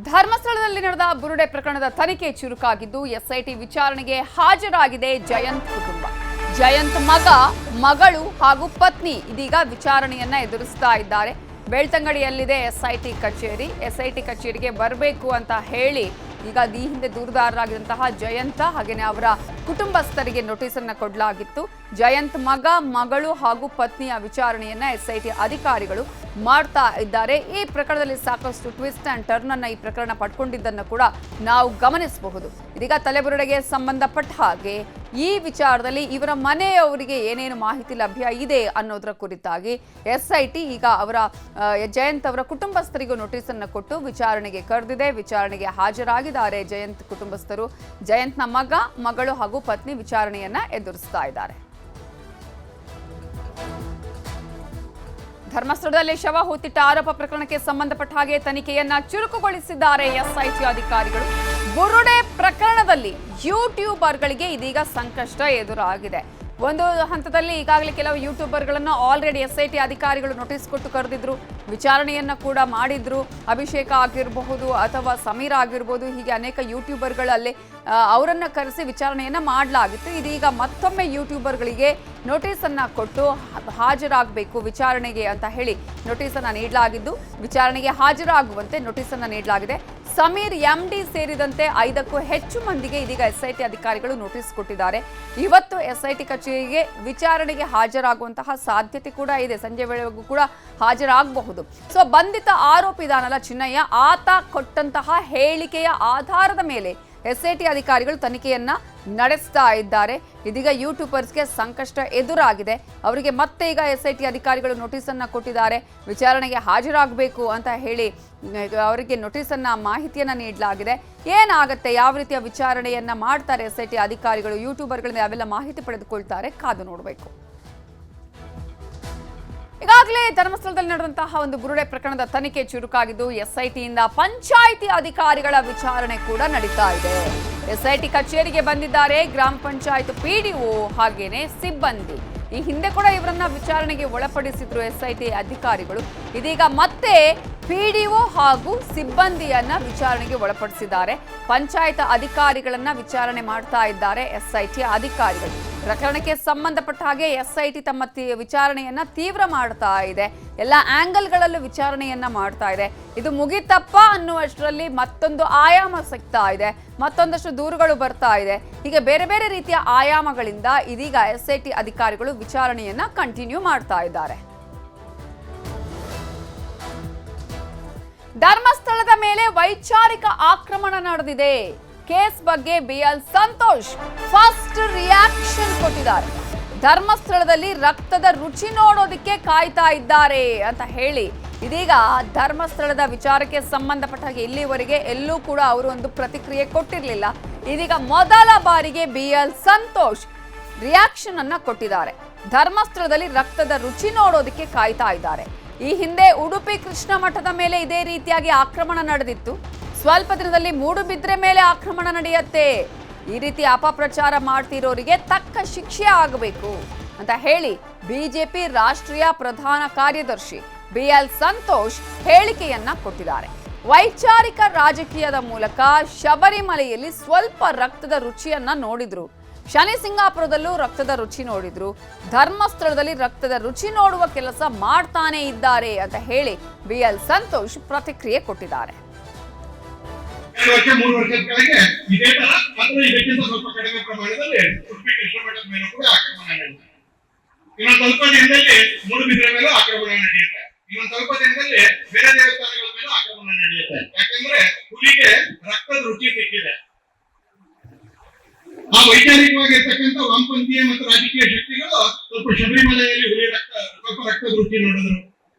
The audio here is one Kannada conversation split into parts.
ಧರ್ಮಸ್ಥಳದಲ್ಲಿ ನಡೆದ ಬುರುಡೆ ಪ್ರಕರಣದ ತನಿಖೆ ಚುರುಕಾಗಿದ್ದು ಎಸ್ಐಟಿ ವಿಚಾರಣೆಗೆ ಹಾಜರಾಗಿದೆ ಜಯಂತ್ ಕುಟುಂಬ. ಜಯಂತ್ ಮಗಳು ಹಾಗೂ ಪತ್ನಿ ಇದೀಗ ವಿಚಾರಣೆಯನ್ನ ಎದುರಿಸ್ತಾ ಇದ್ದಾರೆ. ಬೆಳ್ತಂಗಡಿಯಲ್ಲಿದೆ ಎಸ್ಐಟಿ ಕಚೇರಿ. ಎಸ್ಐಟಿ ಕಚೇರಿಗೆ ಬರಬೇಕು ಅಂತ ಹೇಳಿ ಈಗ ಈ ಹಿಂದೆ ದೂರುದಾರರಾಗಿದ್ದಂತಹ ಜಯಂತ ಹಾಗೇನೆ ಅವರ ಕುಟುಂಬಸ್ಥರಿಗೆ ನೋಟಿಸ್ ಅನ್ನು ಕೊಡಲಾಗಿತ್ತು. ಜಯಂತ್ ಮಗಳು ಹಾಗೂ ಪತ್ನಿಯ ವಿಚಾರಣೆಯನ್ನ ಎಸ್ಐಟಿ ಅಧಿಕಾರಿಗಳು ಮಾಡ್ತಾ ಇದ್ದಾರೆ. ಈ ಪ್ರಕರಣದಲ್ಲಿ ಸಾಕಷ್ಟು ಟ್ವಿಸ್ಟ್ ಅಂಡ್ ಟರ್ನ್ ಅನ್ನ ಈ ಪ್ರಕರಣ ಪಡ್ಕೊಂಡಿದ್ದನ್ನು ಕೂಡ ನಾವು ಗಮನಿಸಬಹುದು. ಇದೀಗ ತಲೆಬುರುಡೆಗೆ ಸಂಬಂಧಪಟ್ಟ ಹಾಗೆ ಈ ವಿಚಾರದಲ್ಲಿ ಇವರ ಮನೆಯವರಿಗೆ ಏನೇನು ಮಾಹಿತಿ ಲಭ್ಯ ಇದೆ ಅನ್ನೋದರ ಕುರಿತಾಗಿ ಎಸ್ಐಟಿ ಈಗ ಜಯಂತ್ ಅವರ ಕುಟುಂಬಸ್ಥರಿಗೂ ನೋಟಿಸ್ ಅನ್ನು ಕೊಟ್ಟು ವಿಚಾರಣೆಗೆ ಕರೆದಿದೆ. ವಿಚಾರಣೆಗೆ ಹಾಜರಾಗಿದ್ದಾರೆ ಜಯಂತ್ ಕುಟುಂಬಸ್ಥರು. ಜಯಂತ್ನ ಮಗಳು ಹಾಗೂ ಪತ್ನಿ ವಿಚಾರಣೆಯನ್ನ ಎದುರಿಸ್ತಾ ಇದ್ದಾರೆ. ಧರ್ಮಸ್ಥಳದಲ್ಲಿ ಶವ ಹೂತಿಟ್ಟ ಆರೋಪ ಪ್ರಕರಣಕ್ಕೆ ಸಂಬಂಧಪಟ್ಟ ಹಾಗೆ ತನಿಖೆಯನ್ನ ಚುರುಕುಗೊಳಿಸಿದ್ದಾರೆ ಎಸ್ಐಟಿ ಅಧಿಕಾರಿಗಳು. ಬುರುಡೆ ಪ್ರಕರಣದಲ್ಲಿ ಯೂಟ್ಯೂಬರ್ಗಳಿಗೆ ಇದೀಗ ಸಂಕಷ್ಟ ಎದುರಾಗಿದೆ. ಒಂದು ಹಂತದಲ್ಲಿ ಈಗಾಗಲೇ ಕೆಲವು ಯೂಟ್ಯೂಬರ್ಗಳನ್ನು ಆಲ್ರೆಡಿ ಎಸ್ಐಟಿ ಅಧಿಕಾರಿಗಳು ನೋಟಿಸ್ ಕೊಟ್ಟು ಕರೆದಿದ್ರು, ವಿಚಾರಣೆಯನ್ನ ಕೂಡ ಮಾಡಿದ್ರು. ಅಭಿಷೇಕ ಆಗಿರಬಹುದು ಅಥವಾ ಸಮೀರ್ ಆಗಿರ್ಬೋದು, ಹೀಗೆ ಅನೇಕ ಯೂಟ್ಯೂಬರ್ಗಳಲ್ಲಿ ಅವರನ್ನ ಕರೆಸಿ ವಿಚಾರಣೆಯನ್ನ ಮಾಡಲಾಗಿತ್ತು. ಇದೀಗ ಮತ್ತೊಮ್ಮೆ ಯೂಟ್ಯೂಬರ್ಗಳಿಗೆ ನೋಟಿಸ್ ಅನ್ನ ಕೊಟ್ಟು ಹಾಜರಾಗಬೇಕು ವಿಚಾರಣೆಗೆ ಅಂತ ಹೇಳಿ ನೋಟಿಸ್ ಅನ್ನ ನೀಡಲಾಗಿದ್ದು, ವಿಚಾರಣೆಗೆ ಹಾಜರಾಗುವಂತೆ ನೋಟಿಸ್ ಅನ್ನ ನೀಡಲಾಗಿದೆ. ಸಮೀರ್ ಎಂಡಿ ಸೇರಿದಂತೆ 5ಕ್ಕೂ ಹೆಚ್ಚು ಮಂದಿಗೆ ಇದೀಗ ಎಸ್ಐಟಿ ಅಧಿಕಾರಿಗಳು ನೋಟಿಸ್ ಕೊಟ್ಟಿದ್ದಾರೆ. ಇವತ್ತು ಎಸ್ಐಟಿ ಕಚೇರಿಗೆ ವಿಚಾರಣೆಗೆ ಹಾಜರಾಗುವಂತಹ ಸಾಧ್ಯತೆ ಕೂಡ ಇದೆ. ಸಂಜೆ ವೇಳೆಗೂ ಕೂಡ ಹಾಜರಾಗಬಹುದು. ಸೊ ಬಂಧಿತ ಆರೋಪಿ ಇದಾನಲ್ಲ ಚಿನ್ನಯ್ಯ, ಆತ ಕೊಟ್ಟಂತಹ ಹೇಳಿಕೆಯ ಆಧಾರದ ಮೇಲೆ ಎಸ್ಐಟಿ ಅಧಿಕಾರಿಗಳು ತನಿಖೆಯನ್ನ ನಡೆಸ್ತಾ ಇದ್ದಾರೆ. ಇದೀಗ ಯೂಟ್ಯೂಬರ್ಸ್ಗೆ ಸಂಕಷ್ಟ ಎದುರಾಗಿದೆ. ಅವರಿಗೆ ಮತ್ತೆ ಈಗ ಎಸ್ಐಟಿ ಅಧಿಕಾರಿಗಳು ನೋಟಿಸ್ ಅನ್ನ ಕೊಟ್ಟಿದ್ದಾರೆ. ವಿಚಾರಣೆಗೆ ಹಾಜರಾಗಬೇಕು ಅಂತ ಹೇಳಿ ಅವರಿಗೆ ನೋಟಿಸ್ ಅನ್ನ ಮಾಹಿತಿಯನ್ನ ನೀಡಲಾಗಿದೆ. ಏನಾಗುತ್ತೆ, ಯಾವ ರೀತಿಯ ವಿಚಾರಣೆಯನ್ನ ಮಾಡ್ತಾರೆ ಎಸ್ಐಟಿ ಅಧಿಕಾರಿಗಳು, ಯೂಟ್ಯೂಬರ್ಗಳಿಂದ ಯಾವೆಲ್ಲ ಮಾಹಿತಿ ಪಡೆದುಕೊಳ್ತಾರೆ, ಕಾದು ನೋಡಬೇಕು. ಈಗಾಗಲೇ ಧರ್ಮಸ್ಥಳದಲ್ಲಿ ನಡೆದಂತಹ ಒಂದು ಬುರುಡೆ ಪ್ರಕರಣದ ತನಿಖೆ ಚುರುಕಾಗಿದ್ದು ಎಸ್ಐಟಿಯಿಂದ ಪಂಚಾಯಿತಿ ಅಧಿಕಾರಿಗಳ ವಿಚಾರಣೆ ಕೂಡ ನಡೀತಾ ಇದೆ. ಎಸ್ಐಟಿ ಕಚೇರಿಗೆ ಬಂದಿದ್ದಾರೆ ಗ್ರಾಮ ಪಂಚಾಯತ್ ಪಿಡಿಒ ಹಾಗೇನೆ ಸಿಬ್ಬಂದಿ. ಈ ಹಿಂದೆ ಕೂಡ ಇವರನ್ನ ವಿಚಾರಣೆಗೆ ಒಳಪಡಿಸಿದ್ರು ಎಸ್ಐಟಿ ಅಧಿಕಾರಿಗಳು. ಇದೀಗ ಮತ್ತೆ ಪಿಡಿಒ ಹಾಗೂ ಸಿಬ್ಬಂದಿಯನ್ನ ವಿಚಾರಣೆಗೆ ಒಳಪಡಿಸಿದ್ದಾರೆ. ಪಂಚಾಯತ್ ಅಧಿಕಾರಿಗಳನ್ನ ವಿಚಾರಣೆ ಮಾಡ್ತಾ ಇದ್ದಾರೆ ಎಸ್ಐಟಿ ಅಧಿಕಾರಿಗಳು. ಪ್ರಕರಣಕ್ಕೆ ಸಂಬಂಧಪಟ್ಟ ಹಾಗೆ ಎಸ್ಐಟಿ ತಮ್ಮ ವಿಚಾರಣೆಯನ್ನ ತೀವ್ರ ಮಾಡ್ತಾ ಇದೆ. ಎಲ್ಲ ಆಂಗಲ್ಗಳಲ್ಲೂ ವಿಚಾರಣೆಯನ್ನ ಮಾಡ್ತಾ ಇದೆ. ಇದು ಮುಗಿತಪ್ಪ ಅನ್ನುವಷ್ಟರಲ್ಲಿ ಮತ್ತೊಂದು ಆಯಾಮ ಸಿಗ್ತಾ ಇದೆ, ಮತ್ತೊಂದಷ್ಟು ದೂರುಗಳು ಬರ್ತಾ ಇದೆ. ಹೀಗೆ ಬೇರೆ ಬೇರೆ ರೀತಿಯ ಆಯಾಮಗಳಿಂದ ಇದೀಗ ಎಸ್ಐಟಿ ಅಧಿಕಾರಿಗಳು ವಿಚಾರಣೆಯನ್ನ ಕಂಟಿನ್ಯೂ ಮಾಡ್ತಾ ಇದ್ದಾರೆ. ಧರ್ಮಸ್ಥಳದ ಮೇಲೆ ವೈಚಾರಿಕ ಆಕ್ರಮಣ ನಡೆದಿದೆ. ಕೇಸ್ ಬಗ್ಗೆ ಬಿಎಲ್ ಸಂತೋಷ್ ಫಸ್ಟ್ ರಿಯಾಕ್ಷನ್ ಕೊಟ್ಟಿದ್ದಾರೆ. ಧರ್ಮಸ್ಥಳದಲ್ಲಿ ರಕ್ತದ ರುಚಿ ನೋಡೋದಕ್ಕೆ ಕಾಯ್ತಾ ಇದ್ದಾರೆ ಅಂತ ಹೇಳಿ ಇದೀಗ ಧರ್ಮಸ್ಥಳದ ವಿಚಾರಕ್ಕೆ ಸಂಬಂಧಪಟ್ಟ ಹಾಗೆ ಇಲ್ಲಿವರೆಗೆ ಎಲ್ಲೂ ಕೂಡ ಅವರು ಒಂದು ಪ್ರತಿಕ್ರಿಯೆ ಕೊಟ್ಟಿರಲಿಲ್ಲ. ಇದೀಗ ಮೊದಲ ಬಾರಿಗೆ ಬಿಎಲ್ ಸಂತೋಷ್ ರಿಯಾಕ್ಷನ್ ಅನ್ನ ಕೊಟ್ಟಿದ್ದಾರೆ. ಧರ್ಮಸ್ಥಳದಲ್ಲಿ ರಕ್ತದ ರುಚಿ ನೋಡೋದಕ್ಕೆ ಕಾಯ್ತಾ ಇದ್ದಾರೆ. ಈ ಹಿಂದೆ ಉಡುಪಿ ಕೃಷ್ಣ ಮಠದ ಮೇಲೆ ಇದೇ ರೀತಿಯಾಗಿ ಆಕ್ರಮಣ ನಡೆದಿತ್ತು. ಸ್ವಲ್ಪ ದಿನದಲ್ಲಿ ಮೂಡುಬಿದ್ರೆ ಮೇಲೆ ಆಕ್ರಮಣ ನಡೆಯುತ್ತೆ. ಈ ರೀತಿ ಅಪಪ್ರಚಾರ ಮಾಡ್ತಿರೋರಿಗೆ ತಕ್ಕ ಶಿಕ್ಷೆ ಆಗಬೇಕು ಅಂತ ಹೇಳಿ ಬಿಜೆಪಿ ರಾಷ್ಟ್ರೀಯ ಪ್ರಧಾನ ಕಾರ್ಯದರ್ಶಿ ಬಿಎಲ್ ಸಂತೋಷ್ ಹೇಳಿಕೆಯನ್ನ ಕೊಟ್ಟಿದ್ದಾರೆ. ವೈಚಾರಿಕ ರಾಜಕೀಯದ ಮೂಲಕ ಶಬರಿಮಲೆಯಲ್ಲಿ ಸ್ವಲ್ಪ ರಕ್ತದ ರುಚಿಯನ್ನ ನೋಡಿದ್ರು, ಶನಿ ಸಿಂಗಾಪುರದಲ್ಲೂ ರಕ್ತದ ರುಚಿ ನೋಡಿದ್ರು, ಧರ್ಮಸ್ಥಳದಲ್ಲಿ ರಕ್ತದ ರುಚಿ ನೋಡುವ ಕೆಲಸ ಮಾಡ್ತಾನೆ ಇದ್ದಾರೆ ಅಂತ ಹೇಳಿ ಬಿಎಲ್ ಸಂತೋಷ್ ಪ್ರತಿಕ್ರಿಯೆ ಕೊಟ್ಟಿದ್ದಾರೆ. 3 ವರ್ಷದ ಕೆಳಗೆ ಇದೇ ತರ ಮತ್ತು ಇದಕ್ಕಿಂತ ಸ್ವಲ್ಪ ಕಡಿಮೆ ಪ್ರಮಾಣದಲ್ಲಿ ಉಡುಪಿ ಕೃಷ್ಣ ಮಠದ ಮೇಲೂ ಕೂಡ ಆಕ್ರಮಣ ನಡೆಯುತ್ತೆ. ಇನ್ನೊಂದು ಸ್ವಲ್ಪ ದಿನದಲ್ಲಿ ಮೂಡುಬಿದಿರೆ ಮೇಲೂ ಆಕ್ರಮಣ ನಡೆಯುತ್ತೆ. ಇನ್ನೊಂದು ಸ್ವಲ್ಪ ದಿನದಲ್ಲಿ ಬೇರೆ ದೇವಸ್ಥಾನಗಳ ಮೇಲೂ ಆಕ್ರಮಣ ನಡೆಯುತ್ತೆ. ಯಾಕಂದ್ರೆ ಹುಲಿಗೆ ರಕ್ತದ ರುಚಿ ಸಿಕ್ಕಿದೆ. ಆ ವೈಚಾರಿಕವಾಗಿರ್ತಕ್ಕಂಥ ವಾಮಪಂಥೀಯ ಮತ್ತು ರಾಜಕೀಯ ಶಕ್ತಿಗಳು ಸ್ವಲ್ಪ ಶಬರಿಮಲೆಯಲ್ಲಿ ಸ್ವಲ್ಪ ರಕ್ತದ ರುಚಿ ನೋಡಿದ್ರು,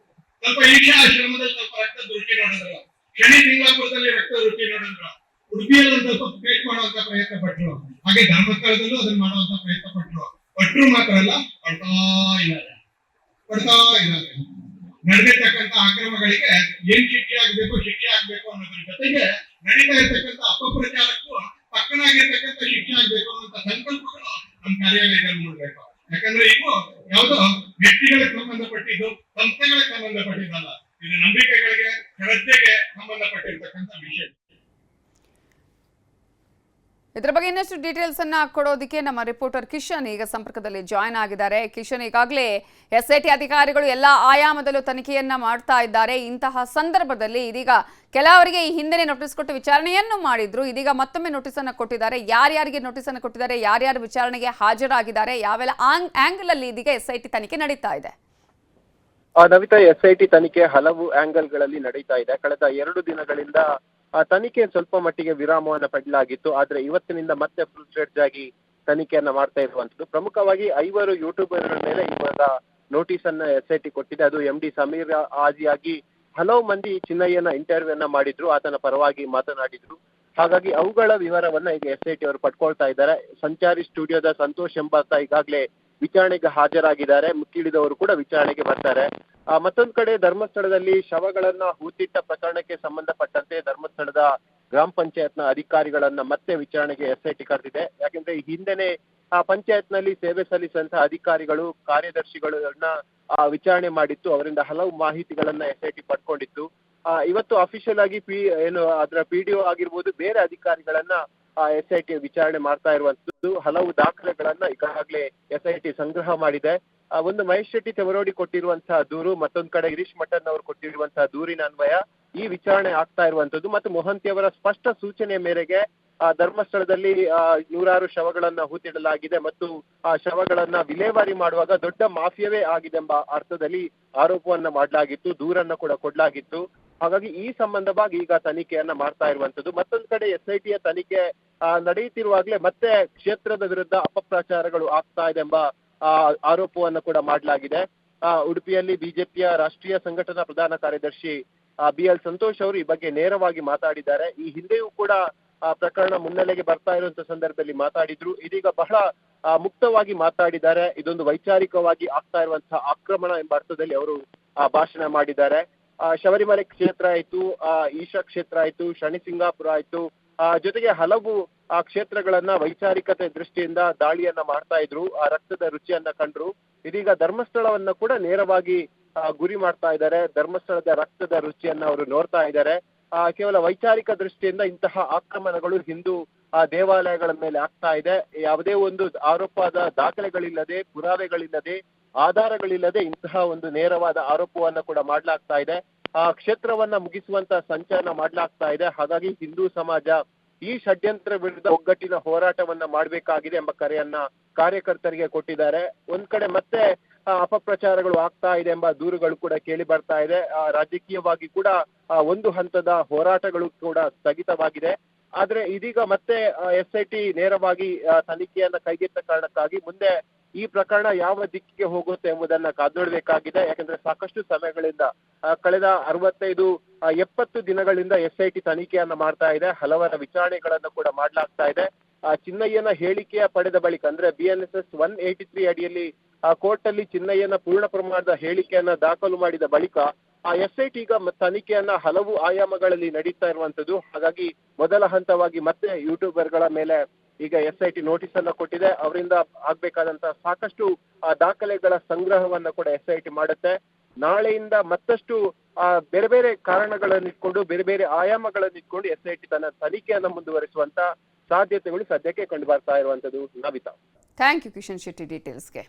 ಸ್ವಲ್ಪ ಈಶಾ ಆಶ್ರಮದಲ್ಲಿ ಸ್ವಲ್ಪ ರಕ್ತದ ರುಚಿ ನೋಡಿದ್ರು, ಶನಿ ಸಿಂಗಾಪುರದಲ್ಲಿ ರಕ್ತದ ರುಚಿ ನೋಡಿದ್ರು, ಉಡುಪಿಯಲ್ಲಿ ಒಂದು ಸ್ವಲ್ಪ ಪೇಟ್ ಮಾಡುವಂತ ಪ್ರಯತ್ನ ಪಟ್ರು, ಹಾಗೆ ಧರ್ಮಸ್ಥಳದಲ್ಲೂ ಅದನ್ನ ಮಾಡುವಂತ ಪ್ರಯತ್ನ ಪಟ್ರು ಮಾತ್ರ ಅಲ್ಲ ಪಡ್ತಾ ಇದ್ದಾರೆ. ನಡೆದಿರ್ತಕ್ಕಂಥ ಅಕ್ರಮಗಳಿಗೆ ಏನ್ ಶಿಕ್ಷೆ ಆಗ್ಬೇಕು ಅನ್ನೋದ್ರ ಜೊತೆಗೆ ನಡೀತಾ ಇರ್ತಕ್ಕಂಥ ಅಪಪ್ರಚಾರಕ್ಕೂ ಪಕ್ಕನಾಗಿರ್ತಕ್ಕಂಥ ಶಿಕ್ಷೆ ಆಗ್ಬೇಕು ಅನ್ನೋ ಸಂಕಲ್ಪಗಳು ನಮ್ಮ ಕಾರ್ಯಾಲಯದಲ್ಲಿ ನೋಡ್ಬೇಕು. ಯಾಕಂದ್ರೆ ಇವು ಯಾವುದೋ ವ್ಯಕ್ತಿಗಳಿಗೆ ಸಂಬಂಧಪಟ್ಟಿದ್ದು, ಸಂಸ್ಥೆಗಳಿಗೆ ಸಂಬಂಧಪಟ್ಟಿದ್ದಲ್ಲ. ಇದು ನಂಬಿಕೆಗಳಿಗೆ, ಶ್ರದ್ಧೆಗೆ ಸಂಬಂಧಪಟ್ಟಿರ್ತಕ್ಕಂಥ ಅಂತಕ್ಕಂಥ ವಿಷಯ. ಇದರ ಬಗ್ಗೆ ಇನ್ನಷ್ಟು ಡೀಟೇಲ್ಸ್ ಅನ್ನ ಕೊಡೋದಕ್ಕೆ ನಮ್ಮ ರಿಪೋರ್ಟರ್ ಕಿಶನ್ ಈಗ ಸಂಪರ್ಕದಲ್ಲಿ ಜಾಯ್ನ್ ಆಗಿದ್ದಾರೆ. ಕಿಶನ್, ಈಗಾಗಲೇ ಎಸ್ಐಟಿ ಅಧಿಕಾರಿಗಳು ಎಲ್ಲ ಆಯಾಮದಲ್ಲೂ ತನಿಖೆಯನ್ನ ಮಾಡ್ತಾ ಇದ್ದಾರೆ. ಇಂತಹ ಸಂದರ್ಭದಲ್ಲಿ ಇದೀಗ ಕೆಲವರಿಗೆ ಈ ಹಿಂದೆ ನೋಟಿಸ್ ಕೊಟ್ಟು ವಿಚಾರಣೆಯನ್ನು ಮಾಡಿದ್ರು, ಇದೀಗ ಮತ್ತೊಮ್ಮೆ ನೋಟಿಸ್ ಅನ್ನು ಕೊಟ್ಟಿದ್ದಾರೆ. ಯಾರ್ಯಾರಿಗೆ ನೋಟಿಸ್ ಅನ್ನು ಕೊಟ್ಟಿದ್ದಾರೆ, ಯಾರ್ಯಾರು ವಿಚಾರಣೆಗೆ ಹಾಜರಾಗಿದ್ದಾರೆ, ಯಾವೆಲ್ಲ ಆಂಗಲ್ ಅಲ್ಲಿ ಇದೀಗ ಎಸ್ಐಟಿ ತನಿಖೆ ನಡೀತಾ ಇದೆ? ನವಿತಾ, ಎಸ್ಐಟಿ ತನಿಖೆ ಹಲವು ಆಂಗಲ್ಗಳಲ್ಲಿ ನಡೀತಾ ಇದೆ. ಕಳೆದ 2 ದಿನಗಳಿಂದ ತನಿಖೆ ಸ್ವಲ್ಪ ಮಟ್ಟಿಗೆ ವಿರಾಮವನ್ನ ಪಡೆಯಲಾಗಿತ್ತು. ಆದ್ರೆ ಇವತ್ತಿನಿಂದ ಮತ್ತೆ ಫುಲ್ ಫ್ಲೆಡ್ಜ್ ಆಗಿ ತನಿಖೆಯನ್ನ ಮಾಡ್ತಾ ಇರುವಂತದ್ದು. ಪ್ರಮುಖವಾಗಿ 5 ಯೂಟ್ಯೂಬರ್ಗಳ ಮೇಲೆ ಇವಾಗ ನೋಟಿಸ್ ಅನ್ನ ಎಸ್ಐಟಿ ಕೊಟ್ಟಿದೆ. ಅದು MD ಸಮೀರ್ ಆದಿಯಾಗಿ ಹಲವು ಮಂದಿ ಚಿನ್ನಯ್ಯನ ಇಂಟರ್ವ್ಯೂ ಅನ್ನ ಮಾಡಿದ್ರು, ಆತನ ಪರವಾಗಿ ಮಾತನಾಡಿದ್ರು. ಹಾಗಾಗಿ ಅವುಗಳ ವಿವರವನ್ನ ಈಗ ಎಸ್ಐಟಿ ಅವರು ಪಡ್ಕೊಳ್ತಾ ಇದ್ದಾರೆ. ಸಂಚಾರಿ ಸ್ಟುಡಿಯೋದ ಸಂತೋಷ್ ಎಂಬಾತ ಈಗಾಗಲೇ ವಿಚಾರಣೆಗೆ ಹಾಜರಾಗಿದ್ದಾರೆ. ಮುಕ್ಕಿಳಿದವರು ಕೂಡ ವಿಚಾರಣೆಗೆ ಬರ್ತಾರೆ. ಮತ್ತೊಂದು ಕಡೆ ಧರ್ಮಸ್ಥಳದಲ್ಲಿ ಶವಗಳನ್ನ ಹೂತಿಟ್ಟ ಪ್ರಕರಣಕ್ಕೆ ಸಂಬಂಧಪಟ್ಟಂತೆ ಧರ್ಮಸ್ಥಳದ ಗ್ರಾಮ ಪಂಚಾಯತ್ನ ಅಧಿಕಾರಿಗಳನ್ನ ಮತ್ತೆ ವಿಚಾರಣೆಗೆ ಎಸ್ಐಟಿ ಕರೆದಿದೆ. ಯಾಕೆಂದ್ರೆ ಈ ಹಿಂದೆನೆ ಪಂಚಾಯತ್ನಲ್ಲಿ ಸೇವೆ ಸಲ್ಲಿಸಿದಂತಹ ಅಧಿಕಾರಿಗಳು, ಕಾರ್ಯದರ್ಶಿಗಳನ್ನ ವಿಚಾರಣೆ ಮಾಡಿತ್ತು. ಅವರಿಂದ ಹಲವು ಮಾಹಿತಿಗಳನ್ನ ಎಸ್ಐಟಿ ಪಡ್ಕೊಂಡಿತ್ತು. ಇವತ್ತು ಅಫಿಷಿಯಲ್ ಆಗಿ ಅದರ PDO ಆಗಿರ್ಬೋದು, ಬೇರೆ ಅಧಿಕಾರಿಗಳನ್ನ ಎಸ್ಐಟಿ ವಿಚಾರಣೆ ಮಾಡ್ತಾ ಇರುವಂತದ್ದು. ಹಲವು ದಾಖಲೆಗಳನ್ನ ಈಗಾಗಲೇ ಎಸ್ಐಟಿ ಸಂಗ್ರಹ ಮಾಡಿದೆ. ಒಂದು ಮಹೇಶ್ ಶೆಟ್ಟಿ ತೆವರೋಡಿ ಕೊಟ್ಟಿರುವಂತಹ ದೂರು, ಮತ್ತೊಂದು ಕಡೆ ಗಿರೀಶ್ ಮಠನ್ ಅವರು ಕೊಟ್ಟಿರುವಂತಹ ದೂರಿನ ಅನ್ವಯ ಈ ವಿಚಾರಣೆ ಆಗ್ತಾ ಇರುವಂತದ್ದು. ಮತ್ತು ಮೊಹಂತಿ ಅವರ ಸ್ಪಷ್ಟ ಸೂಚನೆ ಮೇರೆಗೆ ಧರ್ಮಸ್ಥಳದಲ್ಲಿ 100 ಶವಗಳನ್ನ ಹೂತಿಡಲಾಗಿದೆ ಮತ್ತು ಆ ಶವಗಳನ್ನ ವಿಲೇವಾರಿ ಮಾಡುವಾಗ ದೊಡ್ಡ ಮಾಫಿಯಾವೇ ಆಗಿದೆ ಎಂಬ ಅರ್ಥದಲ್ಲಿ ಆರೋಪವನ್ನ ಮಾಡಲಾಗಿತ್ತು, ದೂರನ್ನ ಕೂಡ ಕೊಡಲಾಗಿತ್ತು. ಹಾಗಾಗಿ ಈ ಸಂಬಂಧವಾಗಿ ಈಗ ತನಿಖೆಯನ್ನ ಮಾಡ್ತಾ ಇರುವಂತದ್ದು. ಮತ್ತೊಂದು ಕಡೆ ಎಸ್ಐಟಿಯ ತನಿಖೆ ನಡೆಯುತ್ತಿರುವಾಗಲೇ ಮತ್ತೆ ಕ್ಷೇತ್ರದ ವಿರುದ್ಧ ಅಪಪ್ರಚಾರಗಳು ಆಗ್ತಾ ಇದೆ ಎಂಬ ಆರೋಪವನ್ನು ಕೂಡ ಮಾಡಲಾಗಿದೆ. ಉಡುಪಿಯಲ್ಲಿ ಬಿಜೆಪಿಯ ರಾಷ್ಟ್ರೀಯ ಸಂಘಟನಾ ಪ್ರಧಾನ ಕಾರ್ಯದರ್ಶಿ BL ಸಂತೋಷ್ ಅವರು ಈ ಬಗ್ಗೆ ನೇರವಾಗಿ ಮಾತಾಡಿದ್ದಾರೆ. ಈ ಹಿಂದೆಯೂ ಕೂಡ ಪ್ರಕರಣ ಮುನ್ನೆಲೆಗೆ ಬರ್ತಾ ಇರುವಂತ ಸಂದರ್ಭದಲ್ಲಿ ಮಾತಾಡಿದ್ರು. ಇದೀಗ ಬಹಳ ಮುಕ್ತವಾಗಿ ಮಾತಾಡಿದ್ದಾರೆ. ಇದೊಂದು ವೈಚಾರಿಕವಾಗಿ ಆಗ್ತಾ ಇರುವಂತಹ ಆಕ್ರಮಣ ಎಂಬ ಅರ್ಥದಲ್ಲಿ ಅವರು ಭಾಷಣ ಮಾಡಿದ್ದಾರೆ. ಶಬರಿಮಲೆ ಕ್ಷೇತ್ರ ಆಯ್ತು, ಈಶಾ ಕ್ಷೇತ್ರ ಆಯ್ತು, ಶನಿಸಿಂಗಾಪುರ ಆಯ್ತು, ಜೊತೆಗೆ ಹಲವು ಕ್ಷೇತ್ರಗಳನ್ನ ವೈಚಾರಿಕತೆ ದೃಷ್ಟಿಯಿಂದ ದಾಳಿಯನ್ನ ಮಾಡ್ತಾ ಇದ್ರು, ರಕ್ತದ ರುಚಿಯನ್ನ ಕಂಡ್ರು. ಇದೀಗ ಧರ್ಮಸ್ಥಳವನ್ನ ಕೂಡ ನೇರವಾಗಿ ಗುರಿ ಮಾಡ್ತಾ ಇದ್ದಾರೆ. ಧರ್ಮಸ್ಥಳದ ರಕ್ತದ ರುಚಿಯನ್ನ ಅವರು ನೋಡ್ತಾ ಇದ್ದಾರೆ. ಕೇವಲ ವೈಚಾರಿಕ ದೃಷ್ಟಿಯಿಂದ ಇಂತಹ ಆಕ್ರಮಣಗಳು ಹಿಂದೂ ದೇವಾಲಯಗಳ ಮೇಲೆ ಆಗ್ತಾ ಇದೆ. ಯಾವುದೇ ಒಂದು ಆರೋಪದ ದಾಖಲೆಗಳಿಲ್ಲದೆ, ಪುರಾವೆಗಳಿಲ್ಲದೆ, ಆಧಾರಗಳಿಲ್ಲದೆ ಇಂತಹ ಒಂದು ನೇರವಾದ ಆರೋಪವನ್ನ ಕೂಡ ಮಾಡ್ಲಾಗ್ತಾ ಇದೆ. ಕ್ಷೇತ್ರವನ್ನ ಮುಗಿಸುವಂತ ಸಂಚಲನ ಮಾಡ್ಲಾಗ್ತಾ ಇದೆ. ಹಾಗಾಗಿ ಹಿಂದೂ ಸಮಾಜ ಈ ಷಡ್ಯಂತ್ರ ವಿರುದ್ಧ ಒಗ್ಗಟ್ಟಿನ ಹೋರಾಟವನ್ನ ಮಾಡಬೇಕಾಗಿದೆ ಎಂಬ ಕರೆಯನ್ನ ಕಾರ್ಯಕರ್ತರಿಗೆ ಕೊಟ್ಟಿದ್ದಾರೆ. ಒಂದ್ ಕಡೆ ಮತ್ತೆ ಅಪಪ್ರಚಾರಗಳು ಆಗ್ತಾ ಇದೆ ಎಂಬ ದೂರುಗಳು ಕೂಡ ಕೇಳಿ ಬರ್ತಾ ಇದೆ. ರಾಜಕೀಯವಾಗಿ ಕೂಡ ಒಂದು ಹಂತದ ಹೋರಾಟಗಳು ಕೂಡ ಸ್ಥಗಿತವಾಗಿದೆ. ಆದ್ರೆ ಇದೀಗ ಮತ್ತೆ ಎಸ್ಐಟಿ ನೇರವಾಗಿ ತನಿಖೆಯನ್ನ ಕೈಗೆತ್ತ ಕಾರಣಕ್ಕಾಗಿ ಮುಂದೆ ಈ ಪ್ರಕರಣ ಯಾವ ದಿಕ್ಕಿಗೆ ಹೋಗುತ್ತೆ ಎಂಬುದನ್ನ ಕಾದ್ನೋಡ್ಬೇಕಾಗಿದೆ. ಯಾಕಂದ್ರೆ ಸಾಕಷ್ಟು ಸಮಯಗಳಿಂದ ಕಳೆದ 65-70 ದಿನಗಳಿಂದ ಎಸ್ಐಟಿ ತನಿಖೆಯನ್ನ ಮಾಡ್ತಾ ಇದೆ. ಹಲವರ ವಿಚಾರಣೆಗಳನ್ನ ಕೂಡ ಮಾಡ್ಲಾಗ್ತಾ ಇದೆ. ಚಿನ್ನಯ್ಯನ ಹೇಳಿಕೆಯ ಪಡೆದ ಬಳಿಕ ಅಂದ್ರೆ BNSS 183 ಅಡಿಯಲ್ಲಿ ಕೋರ್ಟ್ ಅಲ್ಲಿ ಚಿನ್ನಯ್ಯನ ಪೂರ್ಣ ಪ್ರಮಾಣದ ಹೇಳಿಕೆಯನ್ನ ದಾಖಲು ಮಾಡಿದ ಬಳಿಕ ಎಸ್ಐಟಿ ಈಗ ತನಿಖೆಯನ್ನ ಹಲವು ಆಯಾಮಗಳಲ್ಲಿ ನಡೀತಾ ಇರುವಂತದ್ದು. ಹಾಗಾಗಿ ಮೊದಲ ಹಂತವಾಗಿ ಮತ್ತೆ ಯೂಟ್ಯೂಬರ್ಗಳ ಮೇಲೆ ಈಗ ಎಸ್ಐಟಿ ನೋಟಿಸ್ ಅನ್ನ ಕೊಟ್ಟಿದೆ. ಅವರಿಂದ ಆಗ್ಬೇಕಾದಂತಹ ಸಾಕಷ್ಟು ದಾಖಲೆಗಳ ಸಂಗ್ರಹವನ್ನ ಕೂಡ ಎಸ್ಐಟಿ ಮಾಡುತ್ತೆ. ನಾಳೆಯಿಂದ ಮತ್ತಷ್ಟು ಬೇರೆ ಬೇರೆ ಕಾರಣಗಳನ್ನಿಟ್ಕೊಂಡು, ಬೇರೆ ಬೇರೆ ಆಯಾಮಗಳನ್ನಿಟ್ಕೊಂಡು ಎಸ್ಐಟಿ ತನ್ನ ತನಿಖೆಯನ್ನ ಮುಂದುವರಿಸುವಂತ ಸಾಧ್ಯತೆಗಳು ಸದ್ಯಕ್ಕೆ ಕಂಡು ಬರ್ತಾ ಇರುವಂತದ್ದು. Navita, thank you Kishan Shetty ಡೀಟೇಲ್ಸ್ಗೆ.